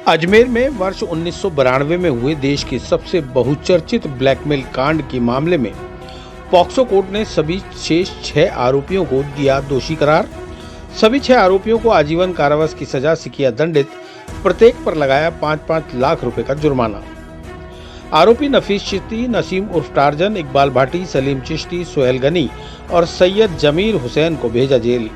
अजमेर में वर्ष 1992 में हुए देश के सबसे बहुचर्चित ब्लैकमेल कांड के मामले में पॉक्सो कोर्ट ने सभी शेष 6 आरोपियों को दिया दोषी करार। सभी 6 आरोपियों को आजीवन कारावास की सजा से किया दंडित। प्रत्येक पर लगाया 5-5 लाख रुपए का जुर्माना। आरोपी नफीस चिश्ती, नसीम उर्फ टार्जन, इकबाल भाटी, सलीम चिश्ती, सोहेल गनी और सैयद जमीर हुसैन को भेजा जेल।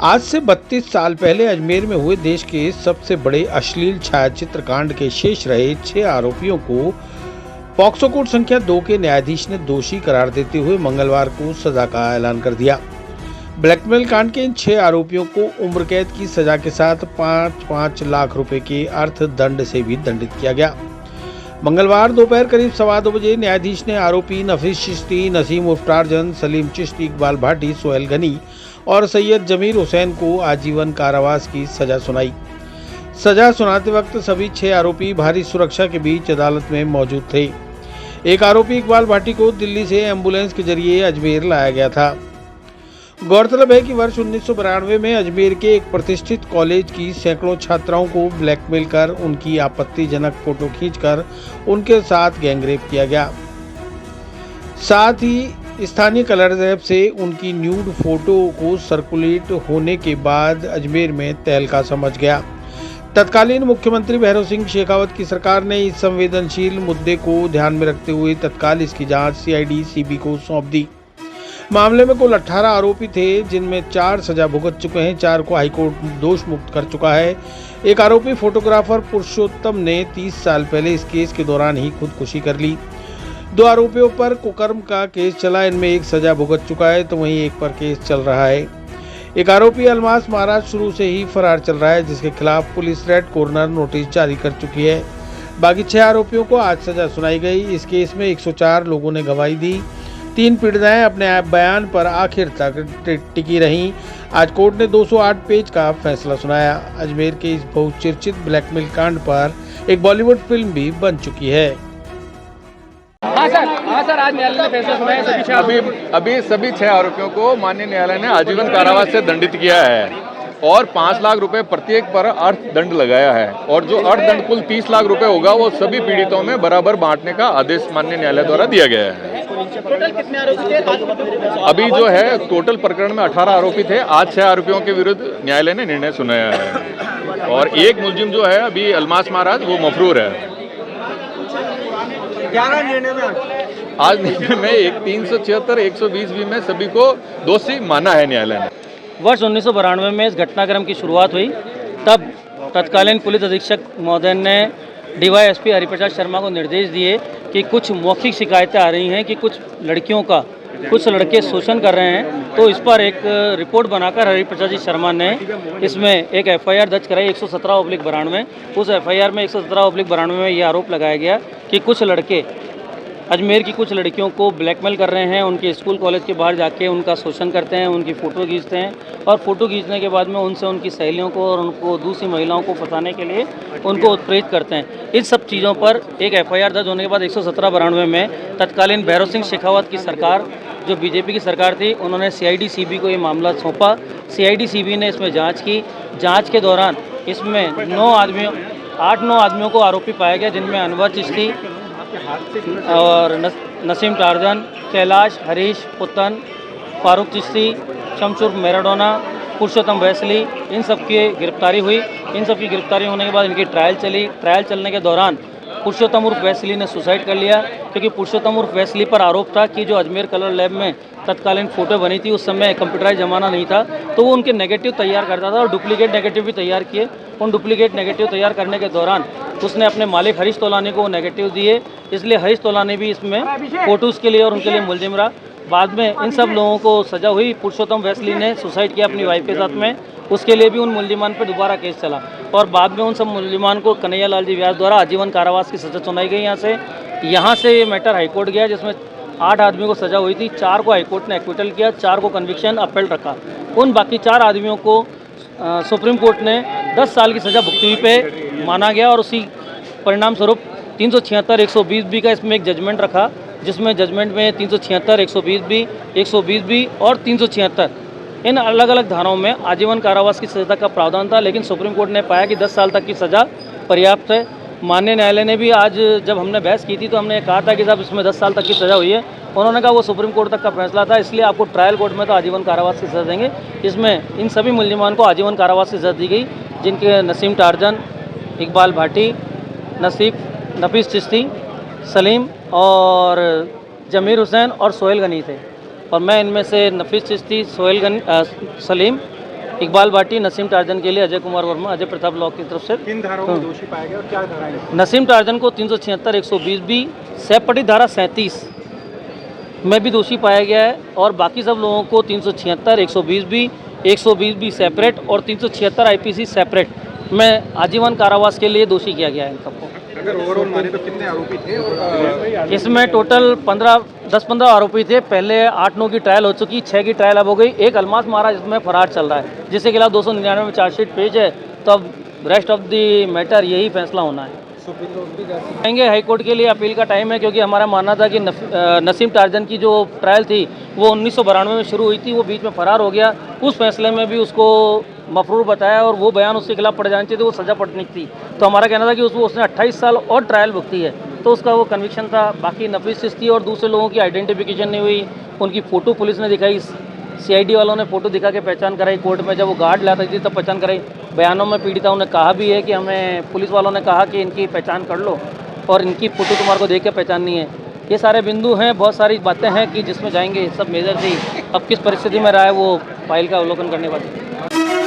आज से 32 साल पहले अजमेर में हुए देश के सबसे बड़े अश्लील छायाचित्र कांड के शेष रहे 6 आरोपियों को पॉक्सो कोर्ट संख्या 2 के न्यायाधीश ने दोषी करार देते हुए मंगलवार को सजा का ऐलान कर दिया। ब्लैकमेल कांड के इन 6 आरोपियों को उम्र कैद की सजा के साथ 5-5 लाख रुपए के अर्थदंड से भी दंडित किया गया। मंगलवार दोपहर करीब 2:15 बजे न्यायाधीश ने आरोपी नफीस चिश्ती, नसीम उर्फ टार्जन, सलीम चिश्ती, इकबाल भाटी, सोहेल गनी और सैयद जमीर हुसैन को आजीवन कारावास की सजा सुनाई। सजा सुनाते वक्त सभी 6 आरोपी भारी सुरक्षा के बीच अदालत में मौजूद थे। एक आरोपी इकबाल भाटी को दिल्ली से एम्बुलेंस के जरिए अजमेर लाया गया था। गौरतलब है कि वर्ष 1992 में अजमेर के एक प्रतिष्ठित कॉलेज की सैकड़ों छात्राओं को ब्लैकमेल कर उनकी आपत्तिजनक फोटो खींचकर उनके साथ गैंगरेप किया गया। साथ ही स्थानीय कलर्स ऐप से उनकी न्यूड फोटो को सर्कुलेट होने के बाद अजमेर में तहलका समझ गया। तत्कालीन मुख्यमंत्री भैरव सिंह शेखावत की सरकार ने इस संवेदनशील मुद्दे को ध्यान में रखते हुए तत्काल इसकी जांच सीआईडी सीबी को सौंप दी। मामले में कुल 18 आरोपी थे, जिनमें 4 सजा भुगत चुके हैं, 4 को हाईकोर्ट दोष मुक्त कर चुका है। एक आरोपी फोटोग्राफर पुरुषोत्तम ने 30 साल पहले इस केस के दौरान ही खुदकुशी कर ली। 2 आरोपियों पर कुकर्म का केस चला, इनमें 1 सजा भुगत चुका है तो वहीं एक पर केस चल रहा है। एक आरोपी अलमास महाराज शुरू से ही फरार चल रहा है, जिसके खिलाफ पुलिस रेड कॉर्नर नोटिस जारी कर चुकी है। बाकी 6 आरोपियों को आज सजा सुनाई गई। इस केस में 104 लोगों ने गवाही दी। 3 पीड़िताएं अपने बयान पर आखिर तक टिकी रहीं। आज कोर्ट ने 208 पेज का फैसला सुनाया। अजमेर के इस बहुचर्चित ब्लैकमेल कांड पर एक बॉलीवुड फिल्म भी बन चुकी है। हाँ सर, आज न्यायालय ने फैसला सुनाया। अभी सभी 6 आरोपियों को माननीय न्यायालय ने आजीवन कारावास से दंडित किया है और 5 लाख रुपए प्रत्येक पर अर्थदंड लगाया है और जो अर्थदंड कुल 30 लाख रुपए होगा वो सभी पीड़ितों में बराबर बांटने का आदेश माननीय न्यायालय द्वारा दिया गया है। टोटल कितने आरोपी थे? अभी जो है टोटल प्रकरण में 18 आरोपी थे। आज 6 आरोपियों के विरुद्ध न्यायालय ने निर्णय सुनाया है और एक मुलजिम जो है अभी अलमास महाराज वो मफरूर है। 11 निर्णय में आज निर्णय में एक 376 120 में सभी को दोषी माना है न्यायालय ने। वर्ष 1992 में इस घटनाक्रम की शुरुआत हुई। तब तत्कालीन पुलिस अधीक्षक महोदय ने डीवाईएसपी हरिप्रसाद शर्मा को निर्देश दिए कि कुछ मौखिक शिकायतें आ रही हैं कि कुछ लड़के शोषण कर रहे हैं, तो इस पर एक रिपोर्ट बनाकर हरिप्रसाद जी शर्मा ने इसमें एक एफआईआर दर्ज कराई 117/92। उस एफआईआर में 117/92 में ये आरोप लगाया गया कि कुछ लड़के अजमेर की कुछ लड़कियों को ब्लैकमेल कर रहे हैं, उनके स्कूल कॉलेज के बाहर जाके उनका शोषण करते हैं, उनकी फ़ोटो खींचते हैं और फ़ोटो खींचने के बाद में उनसे उनकी सहेलियों को और उनको दूसरी महिलाओं को फंसाने के लिए उनको उत्प्रेरित करते हैं। इन सब चीज़ों पर एक एफआईआर दर्ज होने के बाद 117/92 में तत्कालीन भैरव सिंह शेखावत की सरकार, जो बीजेपी की सरकार थी, उन्होंने सीआईडी सीबी को ये मामला सौंपा। सीआईडी सीबी ने इसमें जाँच की। जाँच के दौरान इसमें 8-9 आदमियों को आरोपी पाया गया, जिनमें अनवर चिश्ती और Naseem torsion, Kailash, Harish Putin, Farooq Chishti, शमशुर Maradona, पुरुषोत्तम वैसली, इन सब की गिरफ्तारी हुई। इन सब की गिरफ्तारी होने के बाद इनकी ट्रायल चली। ट्रायल चलने के दौरान पुरुषोत्तम उर्फ वैसली ने सुसाइड कर लिया, क्योंकि पुरुषोत्तम उर्फ वैसली पर आरोप था कि जो अजमेर कलर लैब में तत्कालीन फ़ोटो बनी थी, उस समय कंप्यूटराइज ज़माना नहीं था, तो वो उनके नेगेटिव तैयार करता था और डुप्लीकेट नेगेटिव भी तैयार किए। उन डुप्लीकेट नेगेटिव तैयार करने के दौरान उसने अपने मालिक हरीश तोलानी को नेगेटिव दिए, इसलिए हरीश तोलानी भी इसमें फ़ोटोज़ के लिए और उनके लिए मुलजिम रहा। बाद में इन सब लोगों को सज़ा हुई। पुरुषोत्तम वैसली ने सुसाइड किया अपनी वाइफ के साथ में, उसके लिए भी उन मुलजिमान पर दोबारा केस चला और बाद में उन सब मुलजिमान को कन्हैया लाल जी व्यास द्वारा आजीवन कारावास की सज़ा सुनाई गई। यहाँ से ये मैटर हाईकोर्ट गया, जिसमें 8 आदमियों को सज़ा हुई थी। 4 को हाईकोर्ट ने एक्विटल किया, 4 को कन्विक्शन अपील रखा। उन बाकी 4 आदमियों को सुप्रीम कोर्ट ने 10 साल की सज़ा भुगती हुई पे माना गया और उसी परिणाम स्वरूप 376 120 का इसमें एक जजमेंट रखा, जिसमें जजमेंट में 376 120 और 376 इन अलग अलग धाराओं में आजीवन कारावास की सज़ा का प्रावधान था, लेकिन सुप्रीम कोर्ट ने पाया कि 10 साल तक की सज़ा पर्याप्त है। माननीय न्यायालय ने भी आज जब हमने बहस की थी तो हमने कहा था कि साहब इसमें 10 साल तक की सज़ा हुई है। उन्होंने कहा वो सुप्रीम कोर्ट तक का फैसला था, इसलिए आपको ट्रायल कोर्ट में तो आजीवन कारावास की सज़ा देंगे। इसमें इन सभी मुल्जिमान को आजीवन कारावास की सज़ा दी गई, जिनके नसीम टार्जन, इकबाल भाटी, नफीस चिश्ती, सलीम और जमीर हुसैन और सोहेल गनी थे। और मैं इनमें से नफीस चिश्ती, सलीम, इकबाल भाटी, नसीम टार्जन के लिए अजय कुमार वर्मा, अजय प्रताप लॉ की तरफ से किन धाराओं में दोषी पाया गया और क्या धाराएं? नसीम टार्जन को 376, 120 बी, सैपटी धारा 37 में भी दोषी पाया गया है, और बाकी सब लोगों को 376, 120 बी, 120 बी सेपरेट और 376 IPC सेपरेट में आजीवन कारावास के लिए दोषी किया गया है इन सबको। अगर ओवरऑल माने तो कितने आरोपी थे? और इसमें टोटल 10-15 आरोपी थे। पहले 8-9 की ट्रायल हो चुकी, 6 की ट्रायल अब हो गई। एक अलमास महाराज इसमें फरार चल रहा है, जिसके खिलाफ 299 में चार्जशीट पेश है। तो अब रेस्ट ऑफ द मैटर यही फैसला होना है। आएंगे हाई कोर्ट के लिए अपील का टाइम है, क्योंकि हमारा मानना था कि नसीम टार्जन की जो ट्रायल थी वो 1992 में शुरू हुई थी, वो बीच में फरार हो गया। उस फैसले में भी उसको मफरूर बताया और वो बयान उसके खिलाफ पड़ जाने चाहिए, तो वो सज़ा पड़नी थी। तो हमारा कहना था कि उसने 28 साल और ट्रायल भुगती है, तो उसका वो कन्विक्शन था। बाकी नफीस चिश्ती और दूसरे लोगों की आइडेंटिफिकेशन नहीं हुई, उनकी फ़ोटो पुलिस ने दिखाई, CID वालों ने फ़ोटो दिखा के पहचान कराई कोर्ट में। जब वो गार्ड लाती थी तब पहचान कराई। बयानों में पीड़िताओं ने कहा भी है कि हमें पुलिस वालों ने कहा कि इनकी पहचान कर लो और इनकी फ़ोटो तुम्हारे को देख के पहचाननी है। ये सारे बिंदु हैं, बहुत सारी बातें हैं कि जिसमें जाएंगे, सब मेजर थी। अब किस परिस्थिति में रहा है वो फाइल का अवलोकन करने वाली।